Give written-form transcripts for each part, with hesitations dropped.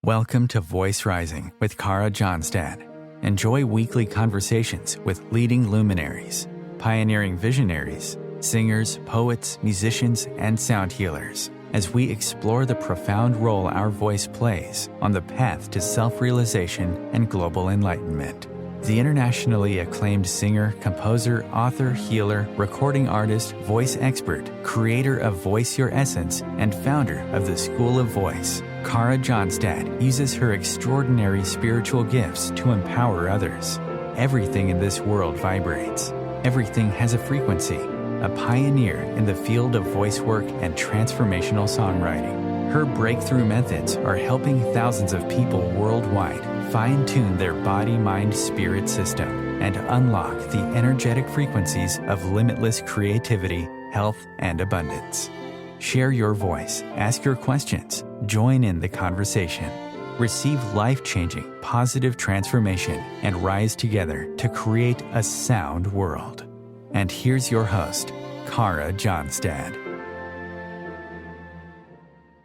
Welcome to Voice Rising with Kara Johnstad. Enjoy weekly conversations with leading luminaries, pioneering visionaries, singers, poets, musicians, and sound healers as we explore the profound role our voice plays on the path to self-realization and global enlightenment. The internationally acclaimed singer, composer, author, healer, recording artist, voice expert, creator of Voice Your Essence, and founder of the School of Voice, Kara Johnstad uses her extraordinary spiritual gifts to empower others. Everything in this world vibrates. Everything has a frequency. A pioneer in the field of voice work and transformational songwriting. Her breakthrough methods are helping thousands of people worldwide fine-tune their body-mind-spirit system and unlock the energetic frequencies of limitless creativity, health, and abundance. Share your voice, ask your questions, join in the conversation. Receive life-changing, positive transformation and rise together to create a sound world. And here's your host, Kara Johnstad.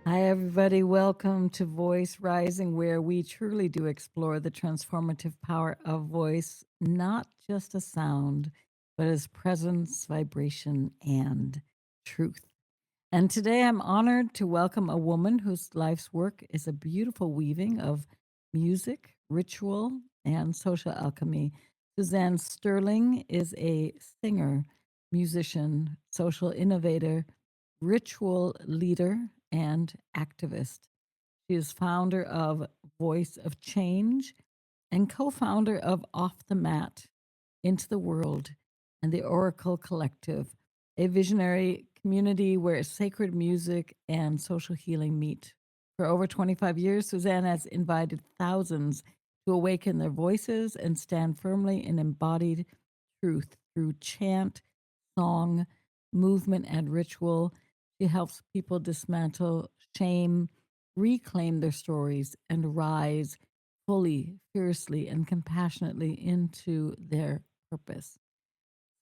Hi, everybody. Welcome to Voice Rising, where we truly do explore the transformative power of voice, not just a sound, but as presence, vibration, and truth. And today I'm honored to welcome a woman whose life's work is a beautiful weaving of music, ritual, and social alchemy. Suzanne Sterling is a singer, musician, social innovator, ritual leader, and activist. She is founder of Voice of Change and co-founder of Off the Mat, Into the World, and the Auricle Collective, a visionary community where sacred music and social healing meet. For over 25 years, Suzanne has invited thousands to awaken their voices and stand firmly in embodied truth through chant, song, movement, and ritual. She helps people dismantle shame, reclaim their stories, and rise fully, fiercely, and compassionately into their purpose.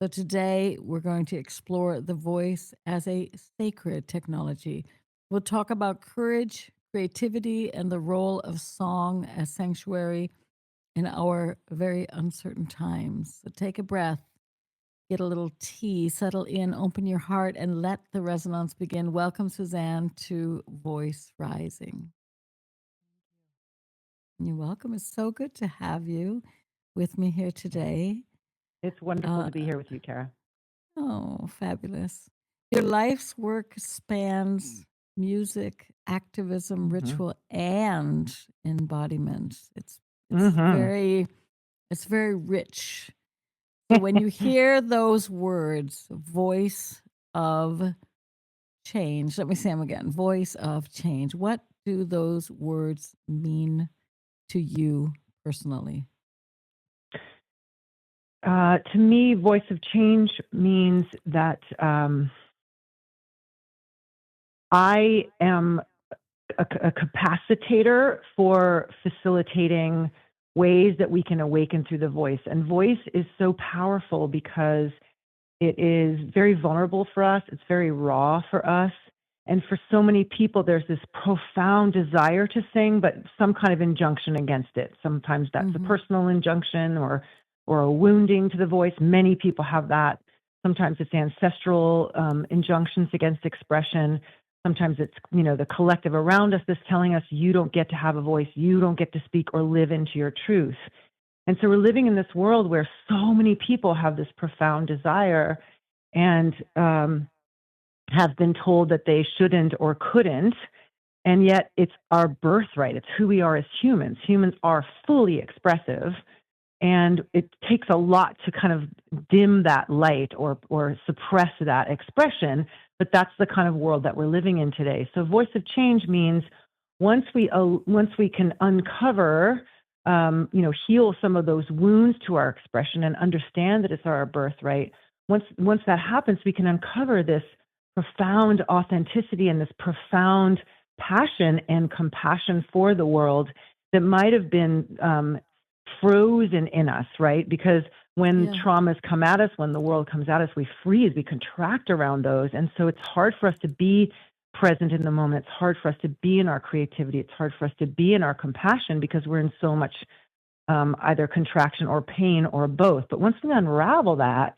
So today we're going to explore the voice as a sacred technology. We'll talk about courage, creativity, and the role of song as sanctuary in our very uncertain times. So take a breath, get a little tea, settle in, open your heart, and let the resonance begin. Welcome, Suzanne, to Voice Rising. You're welcome. It's so good to have you with me here today. It's wonderful to be here with you, Kara. Oh, fabulous. Your life's work spans music, activism, ritual, and embodiment. It's very rich. So when you hear those words, voice of change, let me say them again, voice of change. What do those words mean to you personally? To me, voice of change means that I am a capacitator for facilitating ways that we can awaken through the voice. And voice is so powerful because it is very vulnerable for us. It's very raw for us. And for so many people, there's this profound desire to sing, but some kind of injunction against it. Sometimes that's a personal injunction or a wounding to the voice. Many people have that. Sometimes it's ancestral injunctions against expression. Sometimes it's, the collective around us that's telling us, you don't get to have a voice, you don't get to speak or live into your truth. And so we're living in this world where so many people have this profound desire and have been told that they shouldn't or couldn't. And yet it's our birthright. It's who we are as humans. Humans are fully expressive. And it takes a lot to kind of dim that light or suppress that expression. But that's the kind of world that we're living in today. So voice of change means once we can uncover, heal some of those wounds to our expression and understand that it's our birthright. Once that happens, we can uncover this profound authenticity and this profound passion and compassion for the world that might have been frozen in us, right? Because when traumas come at us, when the world comes at us, we freeze, we contract around those. And so it's hard for us to be present in the moment. It's hard for us to be in our creativity. It's hard for us to be in our compassion because we're in so much either contraction or pain or both. But once we unravel that,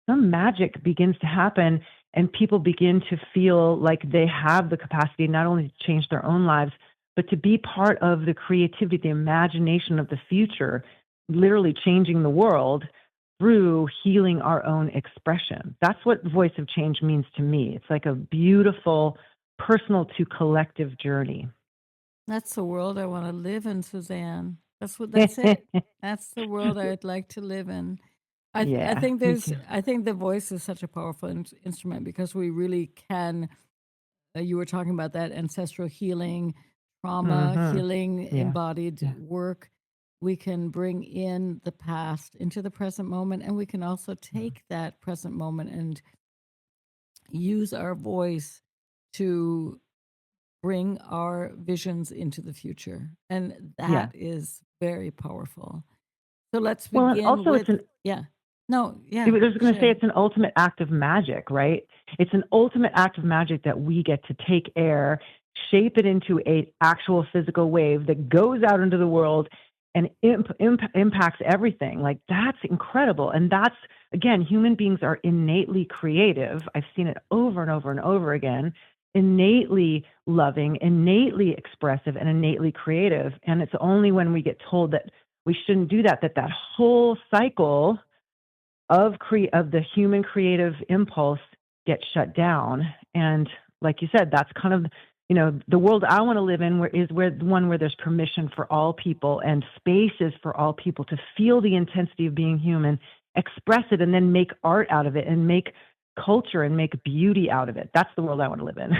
some magic begins to happen, and people begin to feel like they have the capacity not only to change their own lives, but to be part of the creativity, the imagination of the future, literally changing the world through healing our own expression. That's what Voice of Change means to me. It's like a beautiful personal to collective journey. That's the world I want to live in, Suzanne. That's it. That's the world I'd like to live in. I think the voice is such a powerful instrument because we really can. You were talking about that ancestral healing, trauma healing, embodied work. We can bring in the past into the present moment, and we can also take that present moment and use our voice to bring our visions into the future. And that is very powerful. So let's begin with... I was going to say it's an ultimate act of magic, right? It's an ultimate act of magic that we get to take air, shape it into an actual physical wave that goes out into the world and impacts everything. Like, that's incredible. And that's, again, human beings are innately creative. I've seen it over and over and over again. Innately loving, innately expressive, and innately creative. And it's only when we get told that we shouldn't do that, that whole cycle of the human creative impulse gets shut down. And like you said, that's kind of, the world I want to live in is the one where there's permission for all people and spaces for all people to feel the intensity of being human, express it, and then make art out of it and make culture and make beauty out of it. That's the world I want to live in.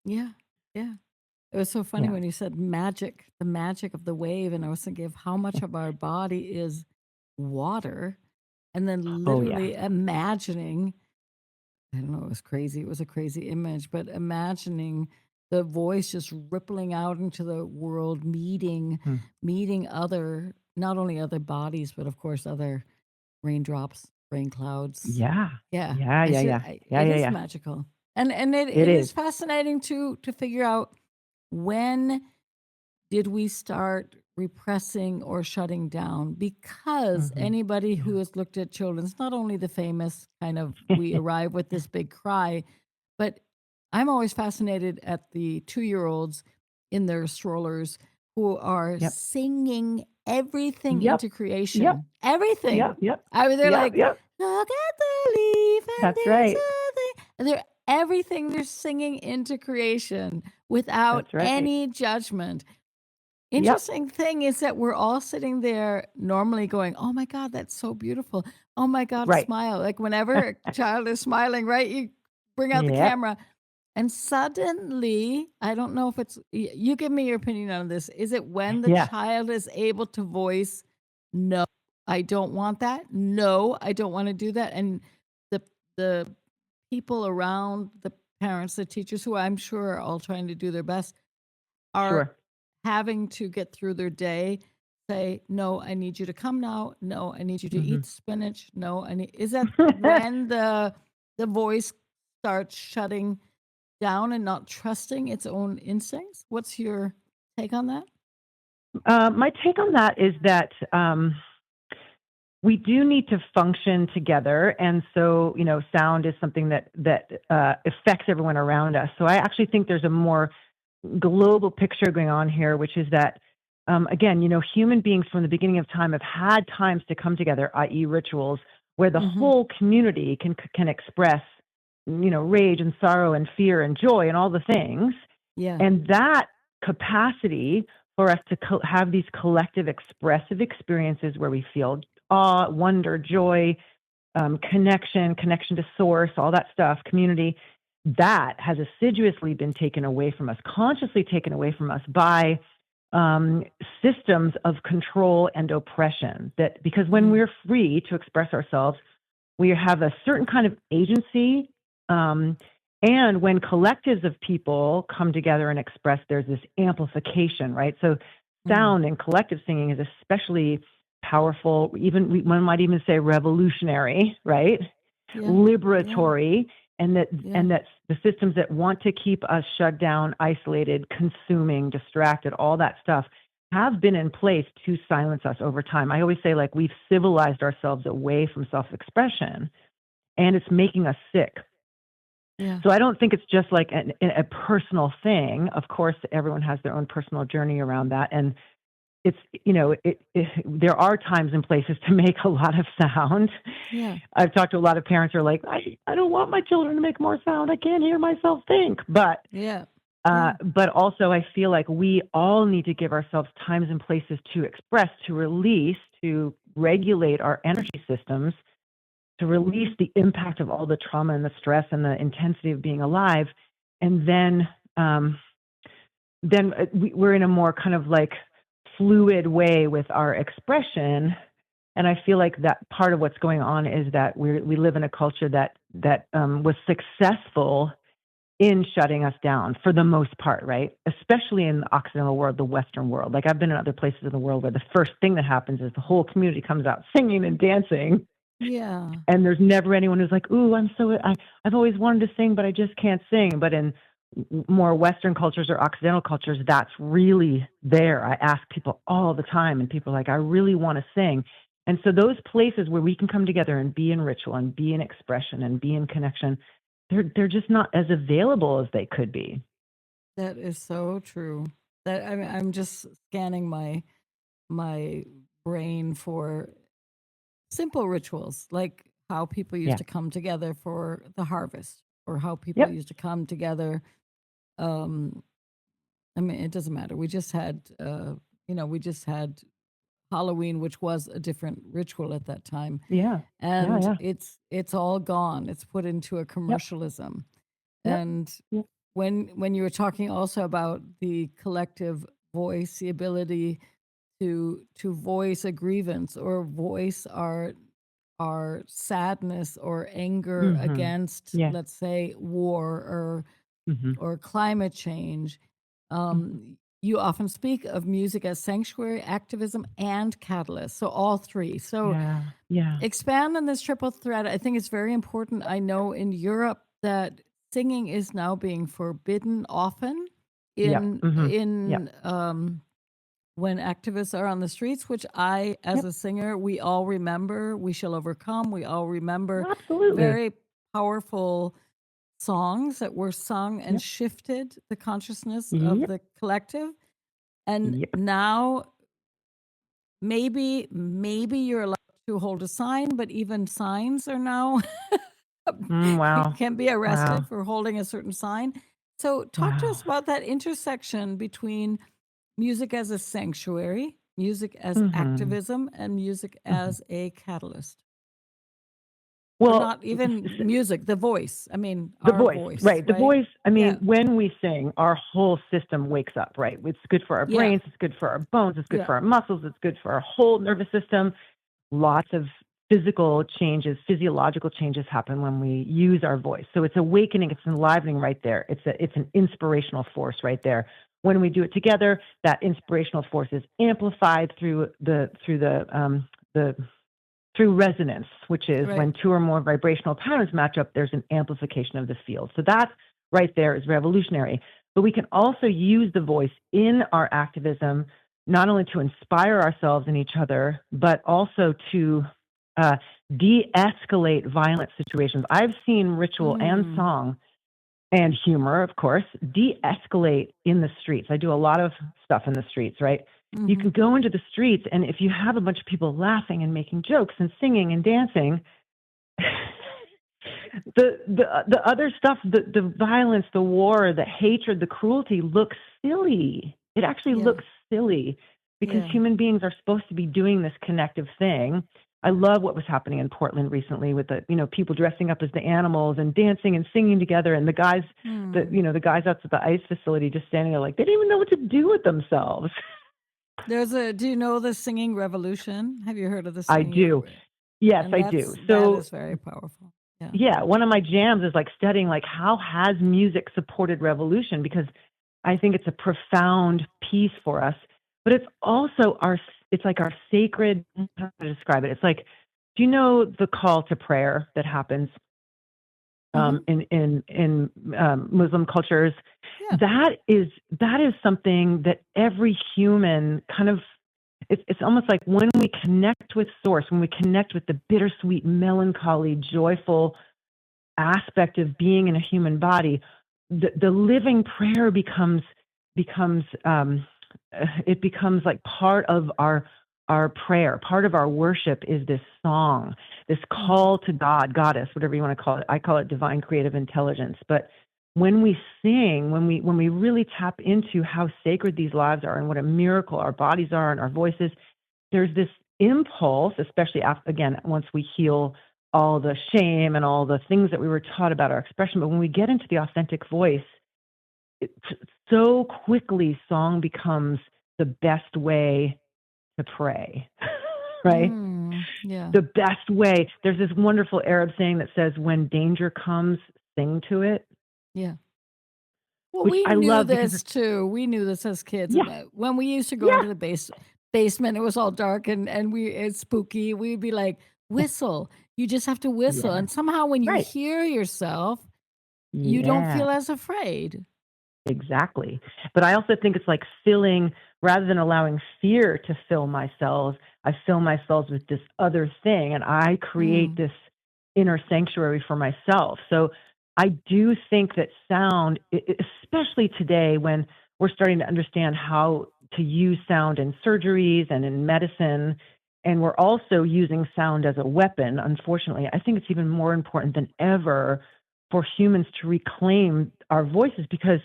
Yeah. It was so funny when you said magic, the magic of the wave. And I was thinking of how much of our body is water. And then literally imagining, I don't know, it was crazy. It was a crazy image, but imagining the voice just rippling out into the world, meeting other, not only other bodies, but of course other raindrops, rain clouds. Yeah. It is magical. And it is fascinating to figure out, when did we start repressing or shutting down? Because anybody who has looked at children's, not only the famous kind of, we arrive with this big cry, but I'm always fascinated at the 2-year-olds in their strollers who are singing everything into creation. Everything. They're like, look at the leaf. And that's right. And everything they're singing into creation without any judgment. Interesting thing is that we're all sitting there normally going, oh my God, that's so beautiful. Oh my God, smile. Like whenever a child is smiling, right? You bring out the camera. And suddenly, I don't know if it's, you give me your opinion on this. Is it when the child is able to voice, no, I don't want that. No, I don't want to do that. And the people around, the parents, the teachers, who I'm sure are all trying to do their best, are having to get through their day, say, no, I need you to come now. No, I need you to eat spinach. No, is that when the voice starts shutting down and not trusting its own instincts? What's your take on that? My take on that is that we do need to function together. And so, sound is something that affects everyone around us. So I actually think there's a more global picture going on here, which is that, again, human beings from the beginning of time have had times to come together, i.e. rituals, where the whole community can express, rage and sorrow and fear and joy and all the things. And that capacity for us to have these collective expressive experiences where we feel awe, wonder, joy, connection to source, all that stuff, community, that has assiduously been taken away from us, consciously taken away from us by systems of control and oppression. That because when we're free to express ourselves, we have a certain kind of agency. And when collectives of people come together and express, there's this amplification, right? So sound and collective singing is especially powerful, one might even say revolutionary, right? Liberatory. and that the systems that want to keep us shut down, isolated, consuming, distracted, all that stuff have been in place to silence us over time. I always say, like, we've civilized ourselves away from self-expression, and it's making us sick. Yeah. So I don't think it's just like a personal thing. Of course, everyone has their own personal journey around that, and it's, there are times and places to make a lot of sound. Yeah. I've talked to a lot of parents who are like, I don't want my children to make more sound. I can't hear myself think. But but also I feel like we all need to give ourselves times and places to express, to release, to regulate our energy systems, to release the impact of all the trauma and the stress and the intensity of being alive. And then we're in a more kind of like fluid way with our expression. And I feel like that part of what's going on is that we live in a culture that was successful in shutting us down for the most part, right? Especially in the Occidental world, the Western world. Like, I've been in other places in the world where the first thing that happens is the whole community comes out singing and dancing. Yeah. And there's never anyone who's like, ooh, I've always wanted to sing, but I just can't sing. But in more Western cultures or Occidental cultures, that's really there. I ask people all the time, and people are like, I really want to sing. And so those places where we can come together and be in ritual and be in expression and be in connection, they're just not as available as they could be. That is so true. That I'm just scanning my brain for simple rituals, like how people used to come together for the harvest, or how people used to come together. I mean, it doesn't matter. We just had Halloween, which was a different ritual at that time. And it's all gone. It's put into a commercialism. And when you were talking also about the collective voice, the ability to voice a grievance or voice our sadness or anger against, let's say, war or climate change. You often speak of music as sanctuary, activism, and catalyst. So all three. So expand on this triple thread. I think it's very important. I know in Europe that singing is now being forbidden often when activists are on the streets, which I, as a singer, we all remember. We Shall Overcome. We all remember very powerful songs that were sung and shifted the consciousness of the collective. And now maybe you're allowed to hold a sign, but even signs are now you can be arrested for holding a certain sign. So talk to us about that intersection between music as a sanctuary, music as activism, and music as a catalyst. Well, or not even music, the voice. I mean, the voice, right? The voice. I mean, when we sing, our whole system wakes up, right? It's good for our brains. It's good for our bones. It's good for our muscles. It's good for our whole nervous system. Lots of physical changes, physiological changes happen when we use our voice. So it's awakening. It's enlivening right there. It's an inspirational force right there. When we do it together, that inspirational force is amplified through resonance, which is when two or more vibrational patterns match up, there's an amplification of the field. So that right there is revolutionary. But we can also use the voice in our activism, not only to inspire ourselves and each other, but also to de-escalate violent situations. I've seen ritual and song and humor, of course, de-escalate in the streets. I do a lot of stuff in the streets, right? You can go into the streets, and if you have a bunch of people laughing and making jokes and singing and dancing, the other stuff, the violence, the war, the hatred, the cruelty looks silly. It actually looks silly because human beings are supposed to be doing this connective thing. I love what was happening in Portland recently with the people dressing up as the animals and dancing and singing together, and the guys the guys out at the ice facility just standing there like they didn't even know what to do with themselves. Do you know the singing revolution? Have you heard of the singing? I do. Yes, I do. So that is very powerful. Yeah, one of my jams is like studying like how has music supported revolution, because I think it's a profound piece for us, but it's also it's like our sacred, how to describe it? It's like, do you know the call to prayer that happens? in Muslim cultures. Yeah. That is something that every human kind of, it's almost like when we connect with source, when we connect with the bittersweet, melancholy, joyful aspect of being in a human body, the living prayer becomes it becomes like part of our prayer. Part of our worship is this song, this call to God, goddess, whatever you want to call it. I call it divine creative intelligence. But when we sing, when we really tap into how sacred these lives are and what a miracle our bodies are and our voices, there's this impulse, especially again, once we heal all the shame and all the things that we were taught about our expression. But when we get into the authentic voice, so quickly song becomes the best way to pray, right? Yeah. The best way. There's this wonderful Arab saying that says, when danger comes, sing to it. Yeah. Well, Which we I knew love this too. We knew this as kids. Yeah. When we used to go into the basement, it was all dark and it's spooky. We'd be like, whistle. You just have to whistle. Yeah. And somehow when you Right. hear yourself, you don't feel as afraid. Exactly. But I also think it's like filling, rather than allowing fear to fill my cells, I fill my cells with this other thing, and I create this inner sanctuary for myself. So I do think that sound, especially today when we're starting to understand how to use sound in surgeries and in medicine, and we're also using sound as a weapon, unfortunately, I think it's even more important than ever for humans to reclaim our voices, because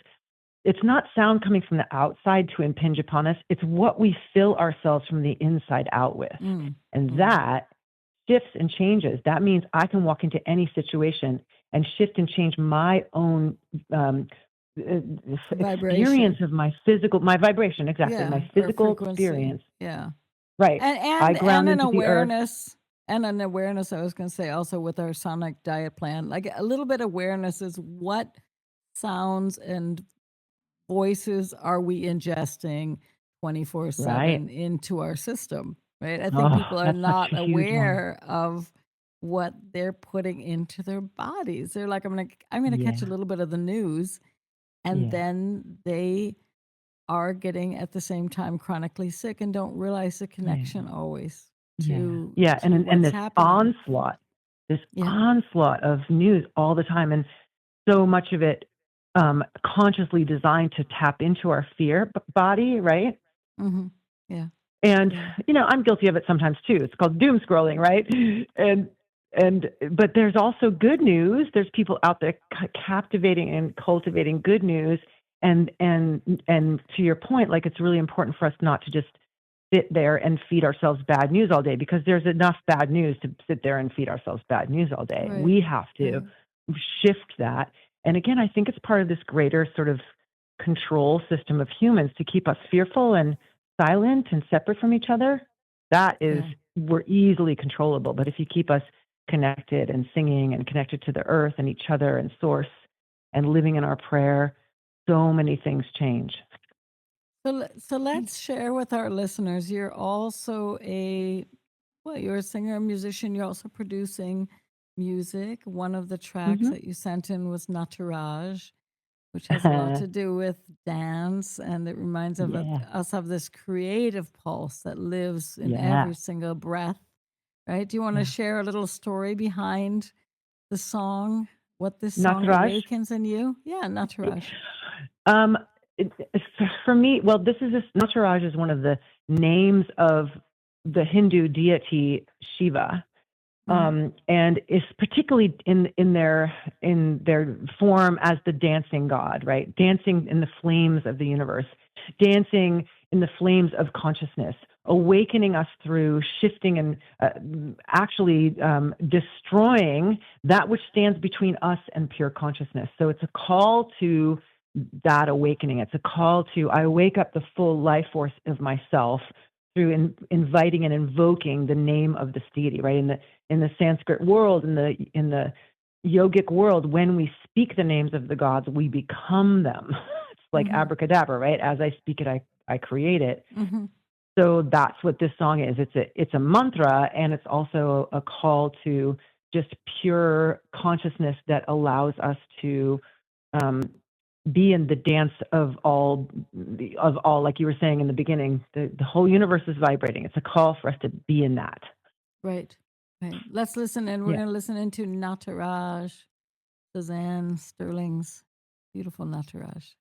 it's not sound coming from the outside to impinge upon us. It's what we fill ourselves from the inside out with. And that shifts and changes. That means I can walk into any situation and shift and change my own experience of my vibration. Exactly. Yeah, my physical experience. Yeah. Right. I ground and an into the earth. awareness. And an awareness, I was going to say, also with our sonic diet plan, like a little bit of awareness is what sounds and voices are we ingesting 24/7 into our system, right? I think people are That's not such a huge one. aware of what they're putting into their bodies. They're like, I'm gonna catch a little bit of the news, and then they are getting at the same time chronically sick and don't realize the connection always to and what's this happening. onslaught of news all the time, and so much of it consciously designed to tap into our fear body, right? Yeah. And I'm guilty of it sometimes too. It's called doom scrolling, right? But there's also good news. There's people out there captivating and cultivating good news. And to your point, like, it's really important for us not to just sit there and feed ourselves bad news all day, because there's enough bad news to sit there and feed ourselves bad news all day. Right. We have to shift that. And again, I think it's part of this greater sort of control system of humans to keep us fearful and silent and separate from each other. That is, we're easily controllable. But if you keep us connected and singing and connected to the earth and each other and source and living in our prayer, so many things change. So let's share with our listeners. You're also you're a singer, a musician. You're also producing music. One of the tracks that you sent in was Naturage, which has a lot to do with dance, and it reminds us of this creative pulse that lives in every single breath, right? Do you want to share a little story behind the song, what this song awakens in you? Yeah, Naturage. For me, well, Naturaj is one of the names of the Hindu deity Shiva. And it's particularly in their form as the dancing god, right? Dancing in the flames of the universe, dancing in the flames of consciousness, awakening us through shifting and actually destroying that which stands between us and pure consciousness. So it's a call to that awakening. It's a call to, I wake up the full life force of myself through inviting and invoking the name of this deity, right? In the Sanskrit world, in the yogic world, when we speak the names of the gods, we become them. It's like abracadabra, right? As I speak it, I create it. So that's what this song is. It's a mantra, and it's also a call to just pure consciousness that allows us to be in the dance of all, like you were saying in the beginning. The whole universe is vibrating. It's a call for us to be in that. Right. Let's listen, and we're going to listen into Nataraj, Suzanne Sterling's beautiful Nataraj.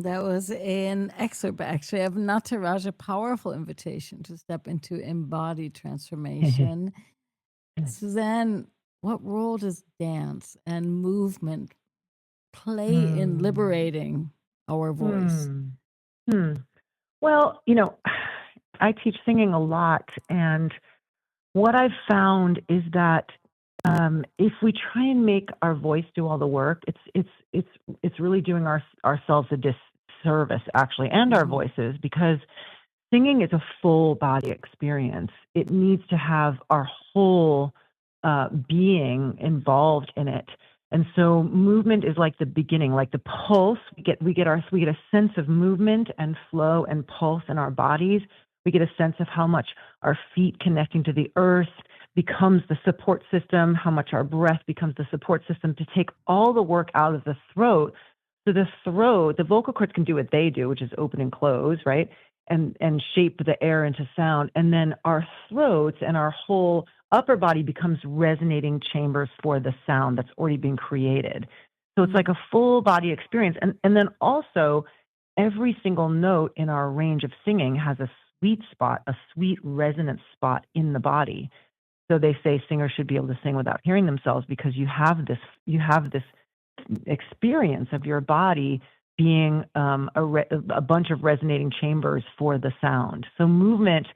That was an excerpt, actually, of Nataraj, a powerful invitation to step into embodied transformation. Suzanne, what role does dance and movement play in liberating our voice? Well, I teach singing a lot, and what I've found is that if we try and make our voice do all the work, it's really doing ourselves a disservice, actually, and our voices, because singing is a full body experience. It needs to have our whole being involved in it. And so movement is like the beginning, like the pulse. We get a sense of movement and flow and pulse in our bodies. We get a sense of how much our feet connecting to the earth becomes the support system, how much our breath becomes the support system to take all the work out of the throat. So the vocal cords can do what they do, which is open and close, right? And shape the air into sound. And then our throats and our whole upper body becomes resonating chambers for the sound that's already been created. So it's like a full body experience. And then also every single note in our range of singing has a sweet spot, a sweet resonance spot in the body. So they say singers should be able to sing without hearing themselves, because you have this experience of your body being a bunch of resonating chambers for the sound. So movement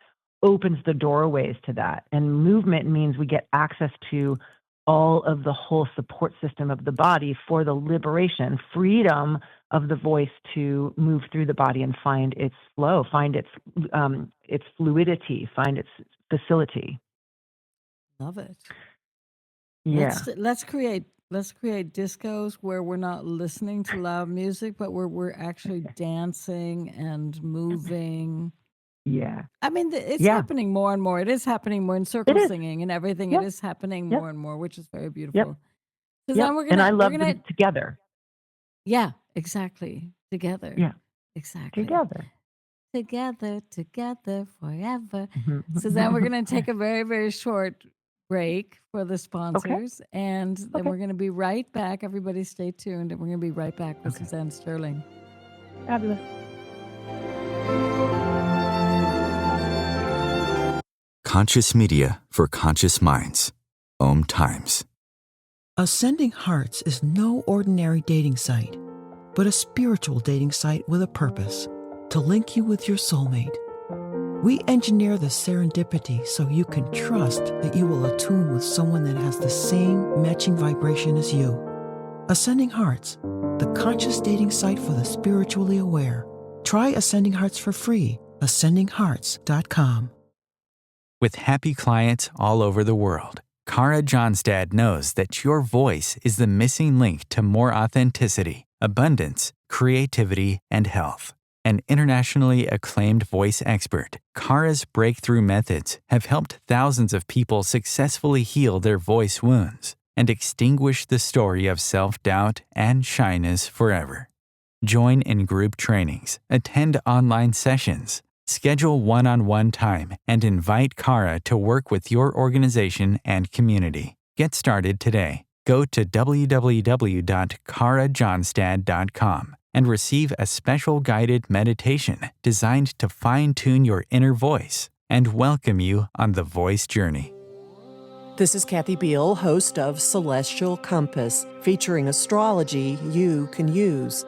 opens the doorways to that. And movement means we get access to all of the whole support system of the body for the liberation, freedom of the voice to move through the body and find its flow, find its fluidity, find its facility. Love it. Yeah. Let's create discos where we're not listening to loud music, but we're actually dancing and moving. Yeah. I mean, it's happening more and more. It is happening more in circle is. singing and everything. Yep. It is happening Yep. more and more, which is very beautiful. Yep. Suzanne, And I love them together. Yeah, exactly. Together. Yeah. Exactly. Together forever. Suzanne, we're going to take a very, very short break for the sponsors, and then we're going to be right back. Everybody stay tuned, and we're going to be right back with Suzanne Sterling. Fabulous. Conscious media for conscious minds. Om Times. Ascending Hearts is no ordinary dating site, but a spiritual dating site with a purpose to link you with your soulmate. We engineer the serendipity so you can trust that you will attune with someone that has the same matching vibration as you. Ascending Hearts, the conscious dating site for the spiritually aware. Try Ascending Hearts for free. AscendingHearts.com. With happy clients all over the world, Kara Johnstad knows that your voice is the missing link to more authenticity, abundance, creativity, and health. An internationally acclaimed voice expert, Kara's breakthrough methods have helped thousands of people successfully heal their voice wounds and extinguish the story of self-doubt and shyness forever. Join in group trainings, attend online sessions, schedule one-on-one time, and invite Kara to work with your organization and community. Get started today. Go to www.karajohnstad.com and receive a special guided meditation designed to fine-tune your inner voice and welcome you on the voice journey. This is Kathy Beal, host of Celestial Compass, featuring astrology you can use.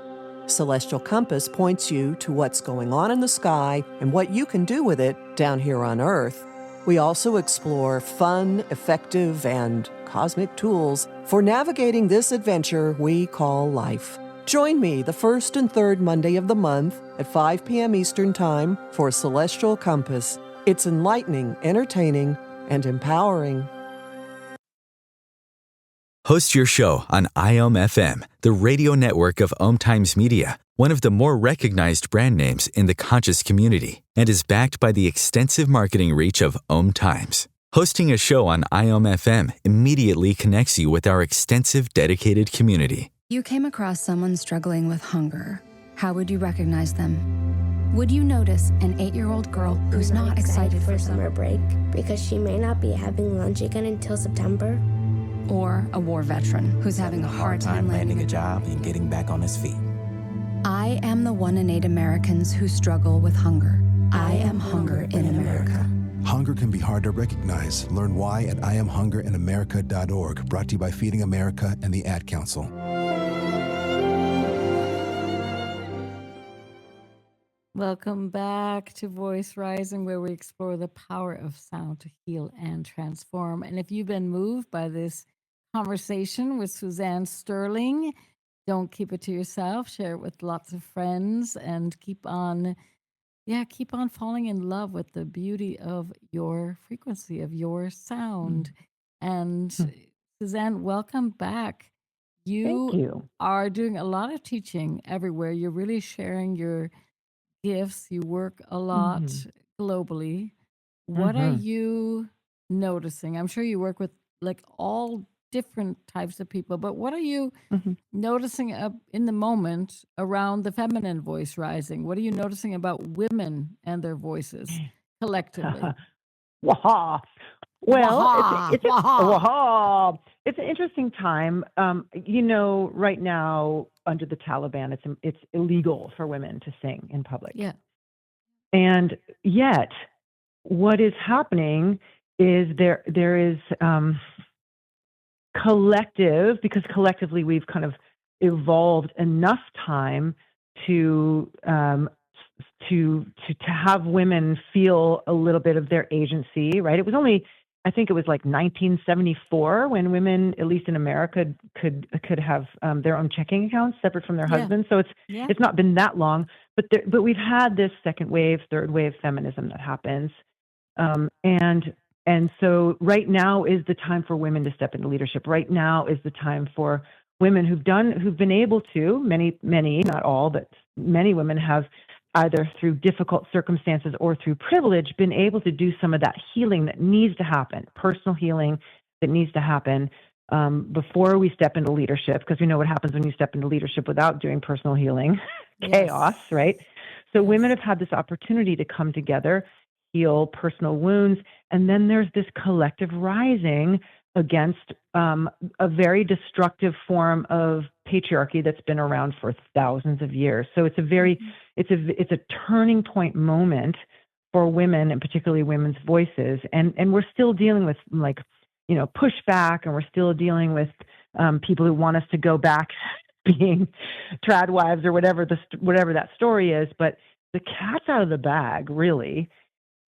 Celestial Compass points you to what's going on in the sky and what you can do with it down here on Earth. We also explore fun, effective, and cosmic tools for navigating this adventure we call life. Join me the first and third Monday of the month at 5 p.m. Eastern Time for Celestial Compass. It's enlightening, entertaining, and empowering. Host your show on IOM FM, the radio network of Om Times Media, one of the more recognized brand names in the conscious community, and is backed by the extensive marketing reach of Om Times. Hosting a show on IOM FM immediately connects you with our extensive dedicated community. You came across someone struggling with hunger. How would you recognize them? Would you notice an 8-year-old girl who's not excited for summer break because she may not be having lunch again until September? Or a war veteran who's having a hard time landing a job and getting back on his feet? I am the 1 in 8 Americans who struggle with hunger. I am hunger in America. Hunger can be hard to recognize. Learn why at IamHungerInAmerica.org, brought to you by Feeding America and the Ad Council. Welcome back to Voice Rising, where we explore the power of sound to heal and transform. And if you've been moved by this conversation with Suzanne Sterling, don't keep it to yourself. Share it with lots of friends and keep on falling in love with the beauty of your frequency, of your sound. And Suzanne, welcome back. Thank you. Are doing a lot of teaching everywhere. You're really sharing your gifts. You work a lot globally. What are you noticing? I'm sure you work with like all different types of people, but what are you noticing in the moment around the feminine voice rising? What are you noticing about women and their voices collectively? Waha. Well, it's an interesting time. Right now under the Taliban, it's illegal for women to sing in public. Yeah. And yet, what is happening is there is collective, because collectively we've kind of evolved enough time to have women feel a little bit of their agency, right? It was only, I think it was like 1974 when women, at least in America, could have their own checking accounts separate from their husbands. So it's not been that long, but we've had this second wave, third wave feminism that happens, and so right now is the time for women to step into leadership. Right now is the time for women who've been able to, many, not all, but many women have, either through difficult circumstances or through privilege, been able to do some of that healing that needs to happen, personal healing that needs to happen before we step into leadership, because we know what happens when you step into leadership without doing personal healing, chaos, right? So women have had this opportunity to come together, heal personal wounds, and then there's this collective rising against a very destructive form of patriarchy that's been around for thousands of years. So it's a very, it's a turning point moment for women, and particularly women's voices. And we're still dealing with, like, pushback, and we're still dealing with people who want us to go back being trad wives or whatever that story is. But the cat's out of the bag, really.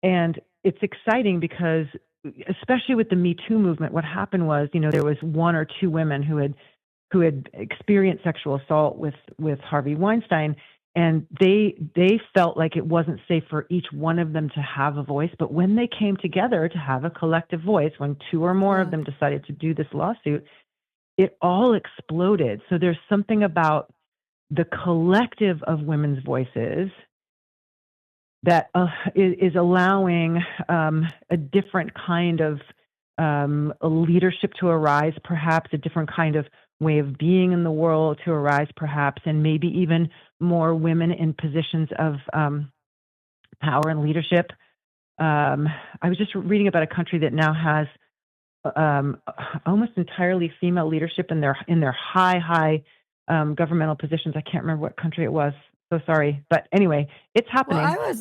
And it's exciting because, especially with the Me Too movement, what happened was, there was one or two women who had experienced sexual assault with Harvey Weinstein, and they felt like it wasn't safe for each one of them to have a voice. But when they came together to have a collective voice, when two or more of them decided to do this lawsuit, it all exploded. So there's something about the collective of women's voices that is allowing a different kind of a leadership to arise, perhaps a different kind of way of being in the world to arise, perhaps, and maybe even more women in positions of power and leadership. I was just reading about a country that now has almost entirely female leadership in their high governmental positions. I can't remember what country it was. So sorry, but anyway, it's happening. Well,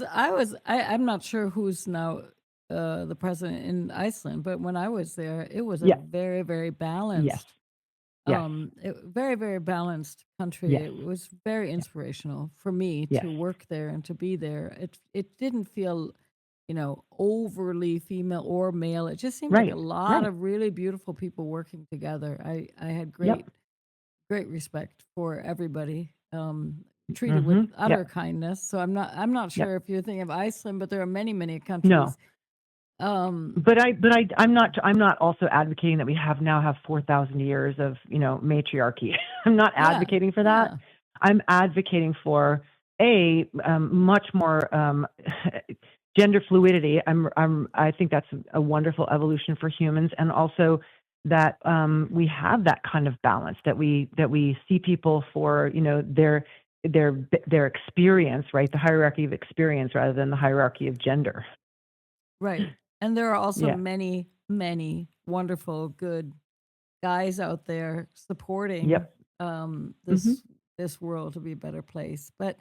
I'm not sure who's now the president in Iceland, but when I was there, it was a very, very balanced, very, very balanced country. It was very inspirational for me to work there and to be there. It didn't feel, overly female or male. It just seemed like a lot of really beautiful people working together. I had great respect for everybody. Treated with utter kindness. So I'm not sure if you're thinking of Iceland, but there are many, many countries. No. But I'm not also advocating that we now have 4,000 years of, matriarchy. I'm not advocating for that. I'm advocating for much more gender fluidity. I think that's a wonderful evolution for humans, and also that we have that kind of balance, that we see people for, their experience, right? The hierarchy of experience rather than the hierarchy of gender. Right. And there are also many, many wonderful, good guys out there supporting this world to be a better place. But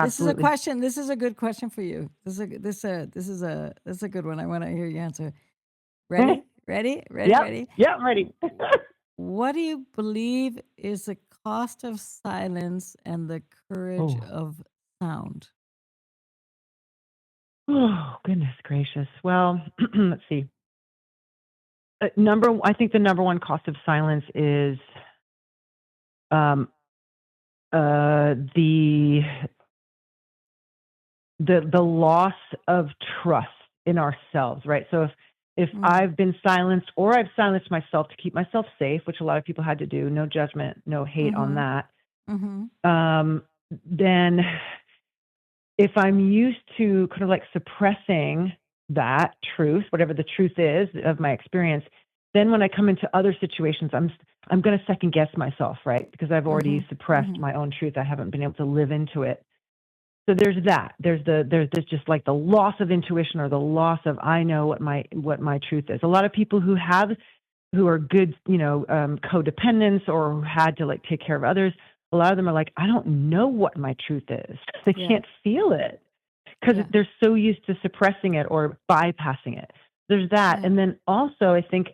this is a question. This is a good question for you. This is a good one. I want to hear your answer. Ready? Ready? Yeah, I'm ready. What do you believe is the cost of silence and the courage of sound? Oh, goodness gracious. Well, let's see. I think the number one cost of silence is the loss of trust in ourselves, right? So if I've been silenced, or I've silenced myself to keep myself safe, which a lot of people had to do, no judgment, no hate on that, then if I'm used to kind of like suppressing that truth, whatever the truth is of my experience, then when I come into other situations, I'm going to second guess myself, right? Because I've already suppressed my own truth. I haven't been able to live into it. So there's that. There's just like the loss of intuition, or the loss of, I know what my truth is. A lot of people who are good, codependents, or who had to like take care of others, a lot of them are like, I don't know what my truth is. They can't feel it because they're so used to suppressing it or bypassing it. There's that. And then also, I think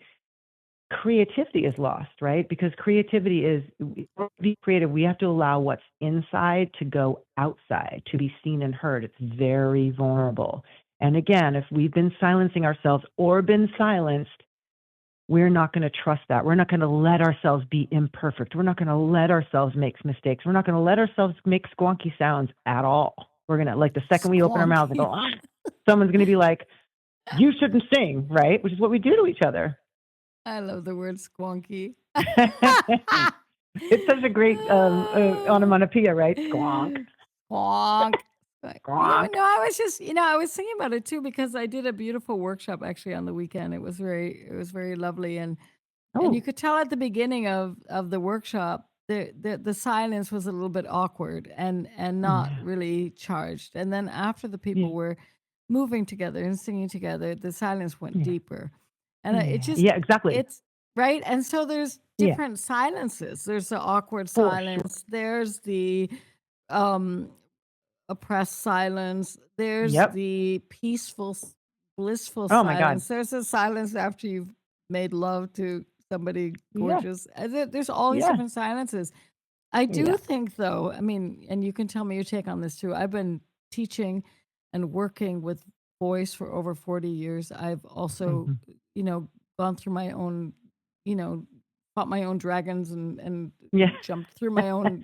creativity is lost, right? Because creativity is, to be creative, we have to allow what's inside to go outside, to be seen and heard. It's very vulnerable. And again, if we've been silencing ourselves or been silenced, we're not going to trust that. We're not going to let ourselves be imperfect. We're not going to let ourselves make mistakes. We're not going to let ourselves make squonky sounds at all. We're going to, like, the second we open our mouths and go, someone's going to be like, you shouldn't sing, right? Which is what we do to each other. I love the word squonky. It's such a great onomatopoeia, right? Squonk. Squonk. Squonk. No, I was just, I was thinking about it too, because I did a beautiful workshop actually on the weekend. It was very lovely. And you could tell at the beginning of the workshop, the silence was a little bit awkward and not really charged. And then after the people were moving together and singing together, the silence went deeper. And it just, exactly. It's right. And so there's different silences. There's the awkward silence. There's the oppressed silence. There's the peaceful, blissful silence. My God. There's a silence after you've made love to somebody gorgeous. There's all these different silences. I do think, though, I mean, and you can tell me your take on this too. I've been teaching and working with voice for over 40 years. I've also, gone through my own, fought my own dragons and jumped through my own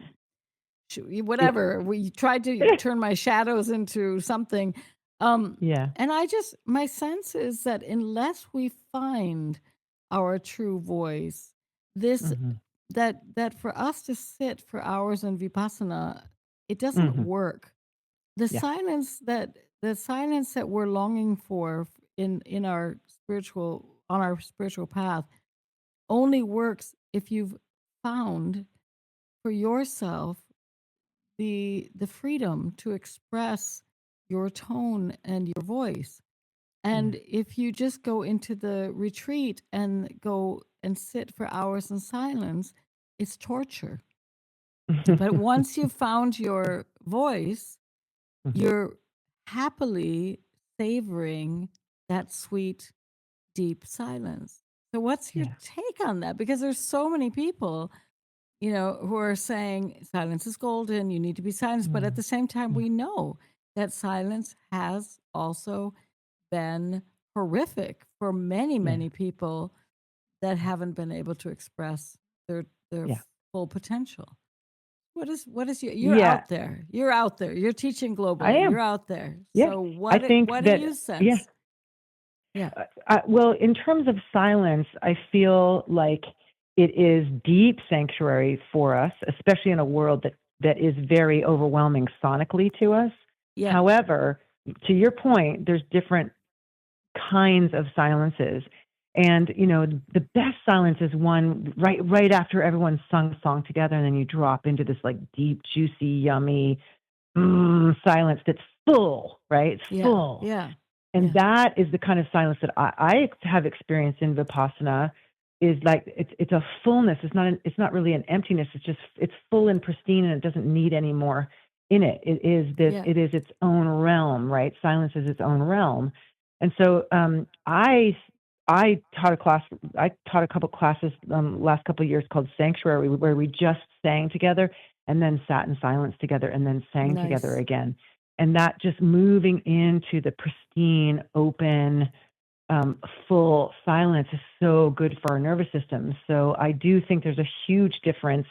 whatever. We tried to turn my shadows into something. And my sense is that unless we find our true voice, that for us to sit for hours in Vipassana, it doesn't work. The silence that we're longing for in our spiritual path only works if you've found for yourself the freedom to express your tone and your voice. And if you just go into the retreat and go and sit for hours in silence, it's torture. But once you've found your voice, you're happily savoring that sweet, deep silence. So what's your take on that? Because there's so many people, who are saying silence is golden, you need to be silenced. But at the same time, we know that silence has also been horrific for many, many people that haven't been able to express their full potential. What is you're out there. You're out there. You're teaching globally. I am. You're out there. Yeah. So what do you sense? Well, in terms of silence, I feel like it is deep sanctuary for us, especially in a world that is very overwhelming sonically to us. Yeah. However, to your point, there's different kinds of silences. And, the best silence is one right after everyone's sung a song together, and then you drop into this like deep, juicy, yummy silence that's full, right? It's full. Yeah. And that is the kind of silence that I have experienced in Vipassana. Is like it's a fullness. It's not really an emptiness. It's full and pristine, and it doesn't need any more in it. It is this. It is its own realm, right? Silence is its own realm. And so I taught a class. I taught a couple classes last couple of years called Sanctuary, where we just sang together and then sat in silence together and then sang together again. And that just moving into the pristine, open, full silence is so good for our nervous system. So I do think there's a huge difference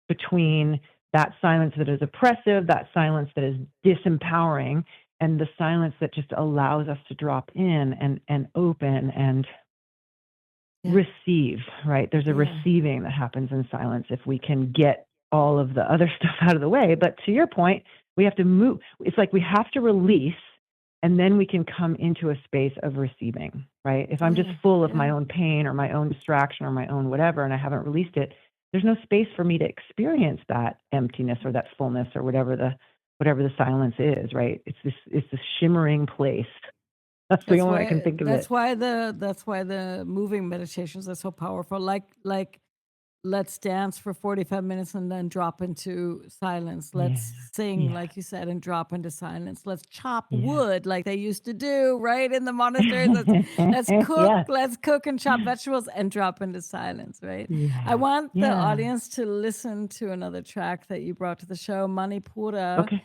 between that silence that is oppressive, that silence that is disempowering, and the silence that just allows us to drop in and open and receive, right? There's a receiving that happens in silence if we can get all of the other stuff out of the way. But to your point, we have to move. It's like we have to release, and then we can come into a space of receiving, right? If I'm just full of my own pain or my own distraction or my own whatever, and I haven't released it, there's no space for me to experience that emptiness or that fullness or whatever the silence is, right? It's this shimmering place. That's the only way I can think of it. That's why the moving meditations are so powerful. Like let's dance for 45 minutes and then drop into silence. Let's sing, like you said, and drop into silence. Let's chop wood like they used to do, right? In the monasteries. Let's cook. Let's cook and chop vegetables and drop into silence, right? I want the audience to listen to another track that you brought to the show, Manipura. Okay.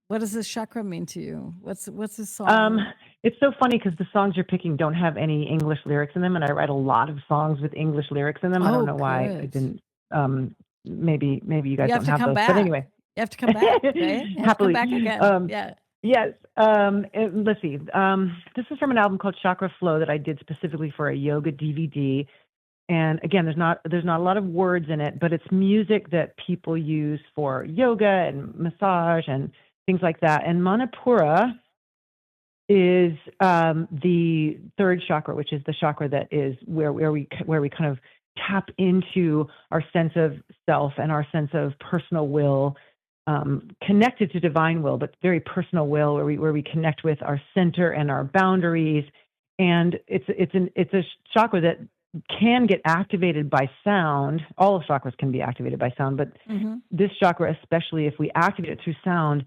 What does this chakra mean to you? What's this song? It's so funny because the songs you're picking don't have any English lyrics in them, and I write a lot of songs with English lyrics in them. I don't know why I didn't. Maybe you guys don't have those. Back. But anyway, you have to come back, right? You have to come back again. Yes. Let's see. This is from an album called Chakra Flow that I did specifically for a yoga DVD. And again, there's not a lot of words in it, but it's music that people use for yoga and massage and things like that. And Manipura is the third chakra, which is the chakra that is where we kind of tap into our sense of self and our sense of personal will, connected to divine will, but very personal will, where we connect with our center and our boundaries. And it's a chakra that can get activated by sound. All of chakras can be activated by sound, but this chakra, especially if we activate it through sound,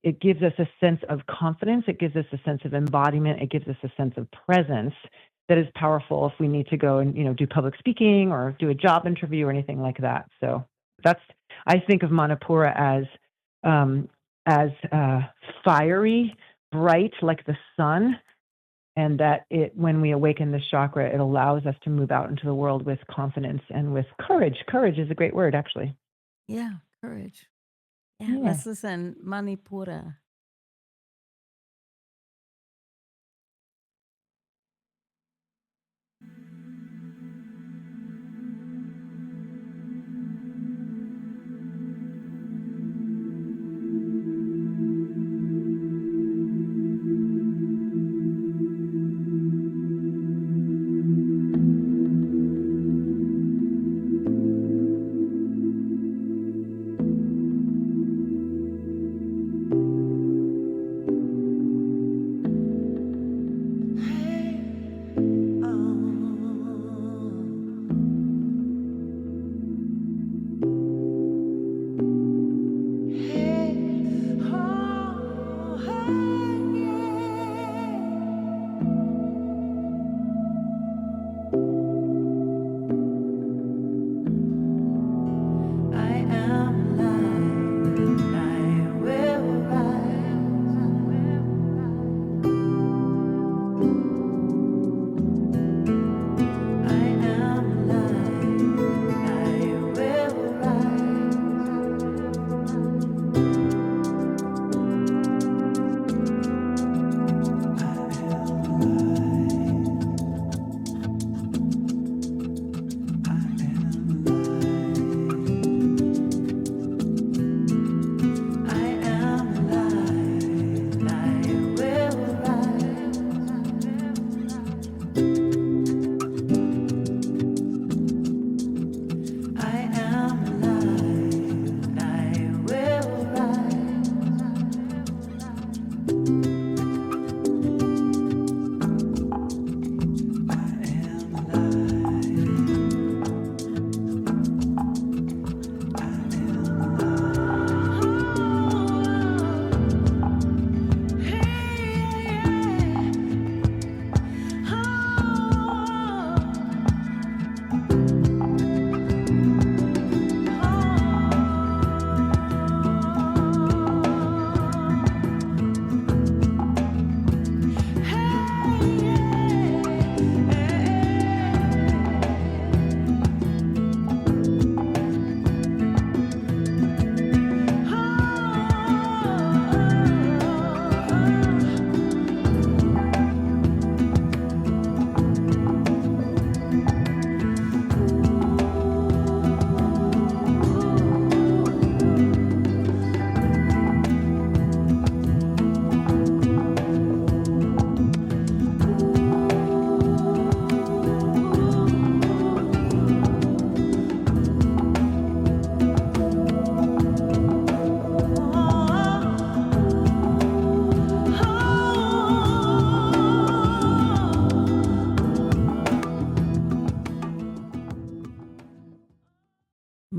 it gives us a sense of confidence. It gives us a sense of embodiment. It gives us a sense of presence that is powerful if we need to go and do public speaking or do a job interview or anything like that. So I think of Manipura as fiery, bright like the sun. And that when we awaken this chakra, it allows us to move out into the world with confidence and with courage. Courage is a great word, actually. Yeah, courage. Yeah. Let's listen. Manipura.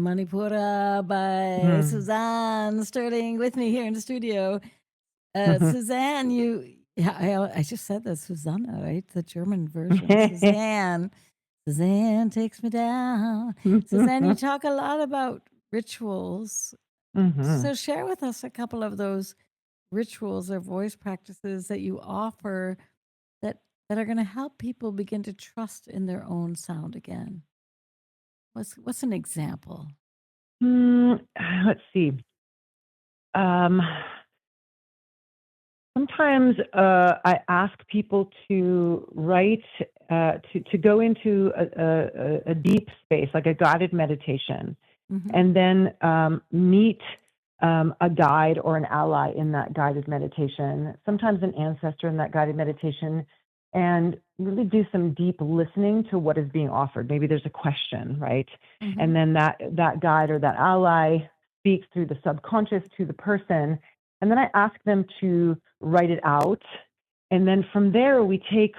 Manipura by Suzanne Sterling with me here in the studio. Suzanne, I just said that, Susanna, right? The German version. Suzanne takes me down. Suzanne, you talk a lot about rituals. So share with us a couple of those rituals or voice practices that you offer that are going to help people begin to trust in their own sound again. What's an example? Let's see. Sometimes I ask people to write, to go into a deep space, like a guided meditation, and then meet a guide or an ally in that guided meditation, sometimes an ancestor in that guided meditation, and really do some deep listening to what is being offered. Maybe there's a question, right? And then that guide or that ally speaks through the subconscious to the person. And then I ask them to write it out. And then from there, we take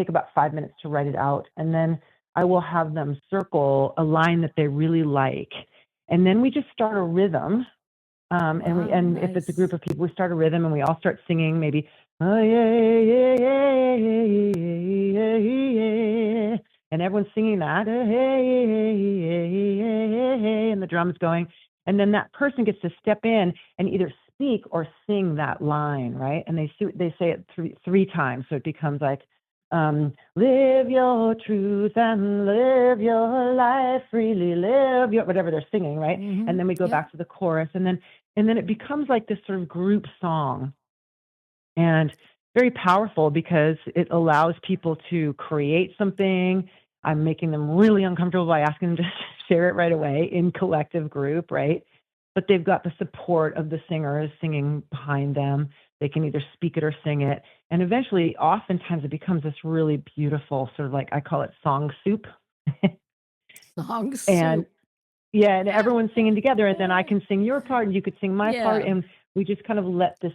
about 5 minutes to write it out. And then I will have them circle a line that they really like. And then we just start a rhythm. And if it's a group of people, we start a rhythm and we all start singing maybe, oh, yeah, yeah, yeah, yeah, yeah, yeah. And everyone's singing that, and the drum's going. And then that person gets to step in and either speak or sing that line, right? And they say it three times. So it becomes like, live your truth and live your life freely, live your, whatever they're singing, right? And then we go back to the chorus, and then it becomes like this sort of group song, and very powerful because it allows people to create something. I'm making them really uncomfortable by asking them to share it right away in collective group, right? But they've got the support of the singers singing behind them. They can either speak it or sing it. And eventually, oftentimes, it becomes this really beautiful sort of, like, I call it song soup. Song soup. And yeah, and everyone's singing together, and then I can sing your part and you could sing my part. And we just kind of let this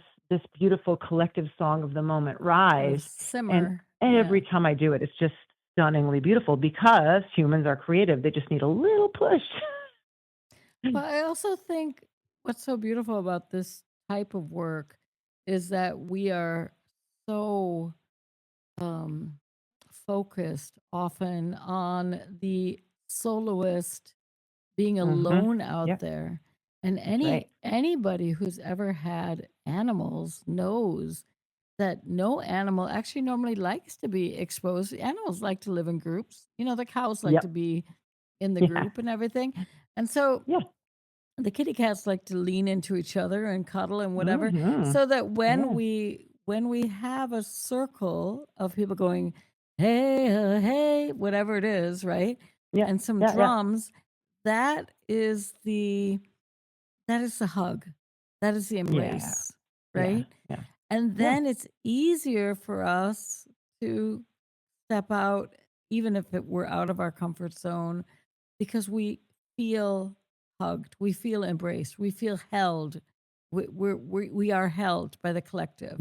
beautiful collective song of the moment rise. Simmer. And every time I do it, it's just stunningly beautiful because humans are creative. They just need a little push. But I also think what's so beautiful about this type of work is that we are so focused often on the soloist being alone out there. And anybody who's ever had animals knows that no animal actually normally likes to be exposed. Animals like to live in groups. You know, the cows like to be in the group and everything. And so the kitty cats like to lean into each other and cuddle and whatever. So that when we have a circle of people going, hey, hey, whatever it is, right? And some drums, that is the hug. That is the embrace, right? And then it's easier for us to step out, even if we're out of our comfort zone, because we feel hugged, we feel embraced, we feel held. We are held by the collective.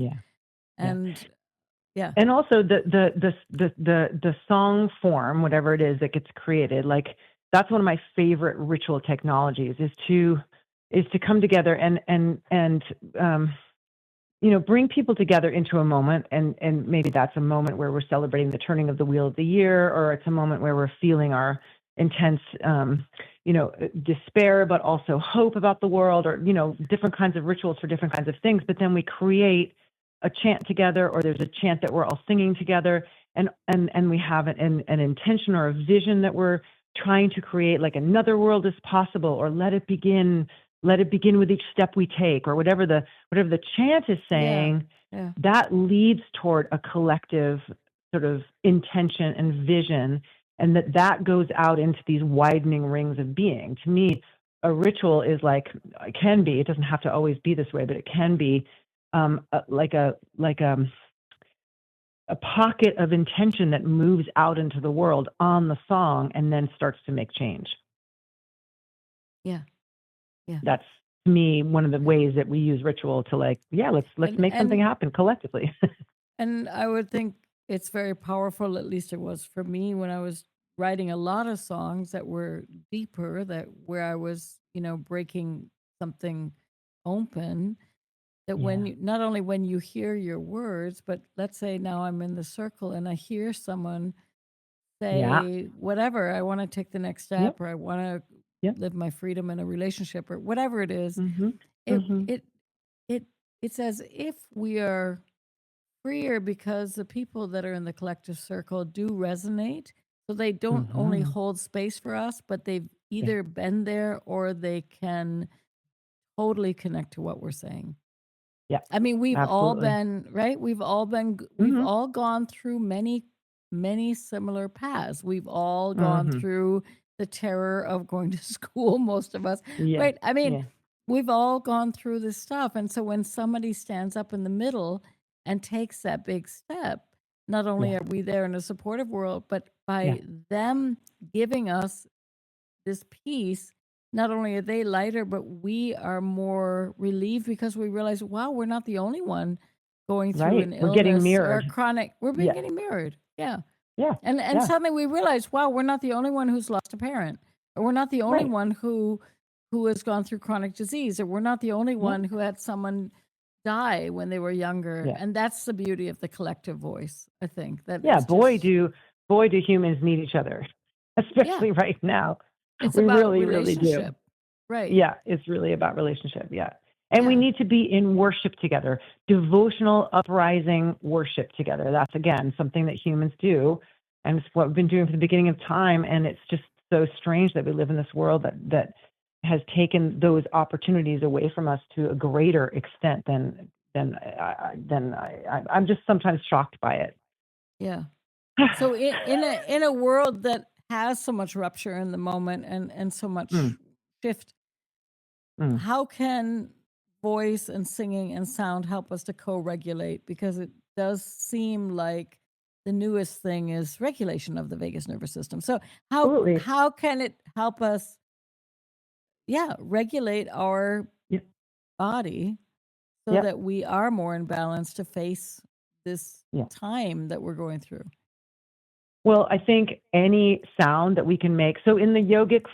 And and also the song form, whatever it is that gets created, like that's one of my favorite ritual technologies is to come together and bring people together into a moment, and maybe that's a moment where we're celebrating the turning of the wheel of the year, or it's a moment where we're feeling our intense despair, but also hope about the world, or different kinds of rituals for different kinds of things. But then we create a chant together, or there's a chant that we're all singing together, and we have an intention or a vision that we're trying to create, like another world is possible, or let it begin with each step we take, or whatever the chant is saying. That leads toward a collective sort of intention and vision, and that goes out into these widening rings of being. To me, a ritual is like, it can be, it doesn't have to always be this way, but it can be like a pocket of intention that moves out into the world on the song and then starts to make change. That's, to me, one of the ways that we use ritual to, like, let's make something happen collectively. And I would think it's very powerful, at least it was for me when I was writing a lot of songs that were deeper, that where I was, breaking something open. That when Yeah. not only when you hear your words, but let's say now I'm in the circle and I hear someone Yeah. say whatever, I want to take the next Yep. step, or I want to Yep. live my freedom in a relationship, or whatever it is. Mm-hmm. It Mm-hmm. it it it's as if we are freer because the people that are in the collective circle do resonate. So they don't only Mm-hmm. hold space for us, but they've Yeah. either been there or they can totally connect to what we're saying. Yeah. I mean, we've all Absolutely. been, right? We've Mm-hmm. all gone through many, many similar paths. We've all gone Mm-hmm. through the terror of going to school, most of us, Yeah. right? I mean, Yeah. we've all gone through this stuff. And so when somebody stands up in the middle and takes that big step, not only Yeah. are we there in a supportive world, but Yeah. by them giving us this piece, not only are they lighter, but we are more relieved because we realize, wow, we're not the only one going through Right. an We're getting illness or a mirrored. chronic. We're being Yes. getting mirrored. Yeah. Yeah. And Yeah. suddenly we realize, wow, we're not the only one who's lost a parent, or we're not the only Right. one who has gone through chronic disease, or we're not the only Yeah. one who had someone die when they were younger. Yeah. And that's the beauty of the collective voice, I think. That Yeah. is just, Boy, do humans need each other, yeah, especially right now. it's We about really, really do. relationship. Right. Yeah, it's really about relationship. Yeah. And we Yeah. need to be in worship together, devotional, uprising worship together. That's, again, something that humans do. And it's what we've been doing from the beginning of time. And it's just so strange that we live in this world that has taken those opportunities away from us to a greater extent I'm just sometimes shocked by it. Yeah. So in a world that has so much rupture in the moment and so much Mm, shift, mm. how can voice and singing and sound help us to co-regulate? Because it does seem like the newest thing is regulation of the vagus nervous system. So Absolutely. how can it help us, regulate our Yeah. body so Yep. that we are more in balance to face this Yeah. time that we're going through? Well, I think any sound that we can make. So in the yogic,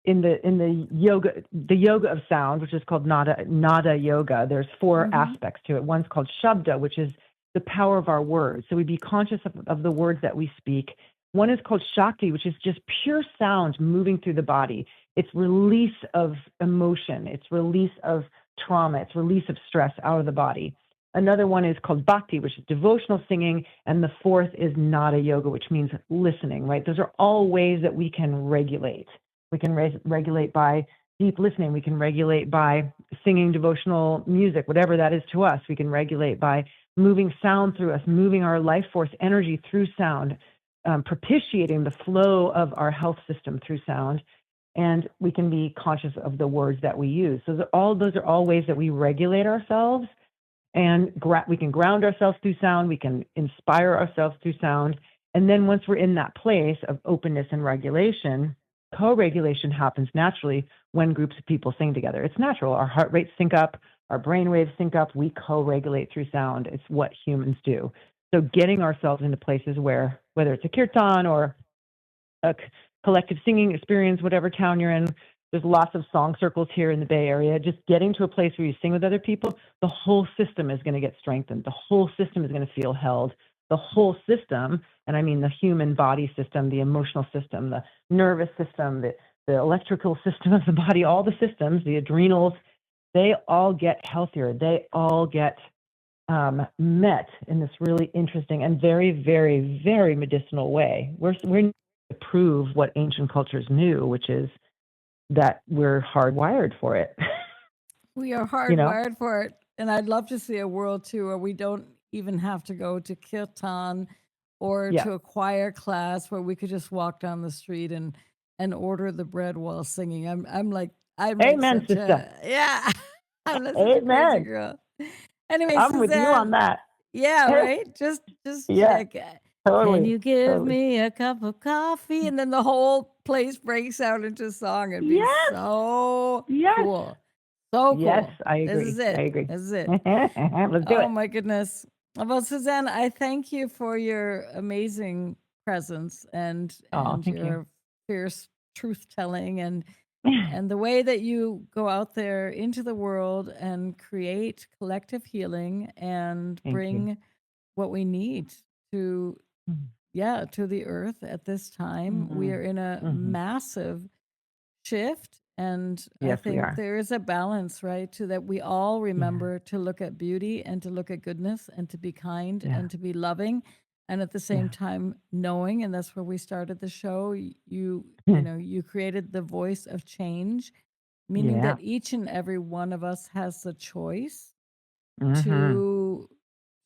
in the yoga of sound, which is called nada yoga, there's 4 Mm-hmm. aspects to it. One's called shabda, which is the power of our words. So we be conscious of the words that we speak. One is called shakti, which is just pure sound moving through the body. It's release of emotion. It's release of trauma. It's release of stress out of the body. Another one is called bhakti, which is devotional singing. And the 4th is nada yoga, which means listening, right? Those are all ways that we can regulate. We can regulate by deep listening. We can regulate by singing devotional music, whatever that is to us. We can regulate by moving sound through us, moving our life force energy through sound, propitiating the flow of our health system through sound. And we can be conscious of the words that we use. So those are all ways that we regulate ourselves. And we can ground ourselves through sound. We can inspire ourselves through sound. And then once we're in that place of openness and regulation, co-regulation happens naturally when groups of people sing together. It's natural. Our heart rates sync up, our brain waves sync up. We co-regulate through sound. It's what humans do. So getting ourselves into places where, whether it's a kirtan or a collective singing experience, whatever town you're in, there's lots of song circles here in the Bay Area. Just getting to a place where you sing with other people, the whole system is going to get strengthened. The whole system is going to feel held. The whole system, and I mean the human body system, the emotional system, the nervous system, the electrical system of the body, all the systems, the adrenals, they all get healthier. They all get met in this really interesting and very, very, very medicinal way. We're to prove what ancient cultures knew, which is that we're hardwired for it. We are You know? hardwired for it. And I'd love to see a world too where we don't even have to go to kirtan or Yeah. to a choir class, where we could just walk down the street and order the bread while singing. I'm like Amen, such sister. a I'm like such a crazy Amen. girl. Anyway, I'm with you on Suzanne, that. yeah, right. Just Yeah, check. Can totally. you give Totally. me a cup of coffee? And then the whole place breaks out into song. It'd be Yes. so Yes. cool. So Yes, cool. I This agree. is I it. agree. This is it. Let's do Oh it. my goodness. Well, Suzanne, I thank you for your amazing presence and Thank you. your fierce truth telling and the way that you go out there into the world and create collective healing and Thank you. bring what we need to Mhm. to the earth at this time. We Mhm. are in a Mhm. massive shift, and I Yes, we think are. there is a balance, right, to that we all Yeah. remember to look at beauty and to look at goodness and to be kind Yeah. and to be loving, and at the same Yeah. time knowing, and that's where we started the show. You know, you created the voice of change, meaning Yeah. that each and every one of us has the choice Mhm. to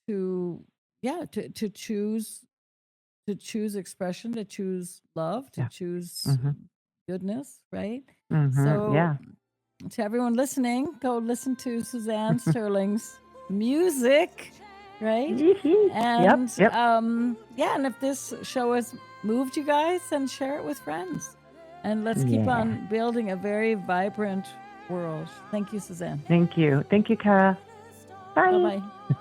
to to choose expression, to choose love, to Yeah. choose Mhm. goodness, right? Mhm. So, Yeah. to everyone listening, go listen to Suzanne Sterling's music, right? Yep. And Yep. and if this show has moved you guys, then share it with friends. And let's keep Yeah. on building a very vibrant world. Thank you, Suzanne. Thank you. Thank you, Kara. Bye Bye. bye.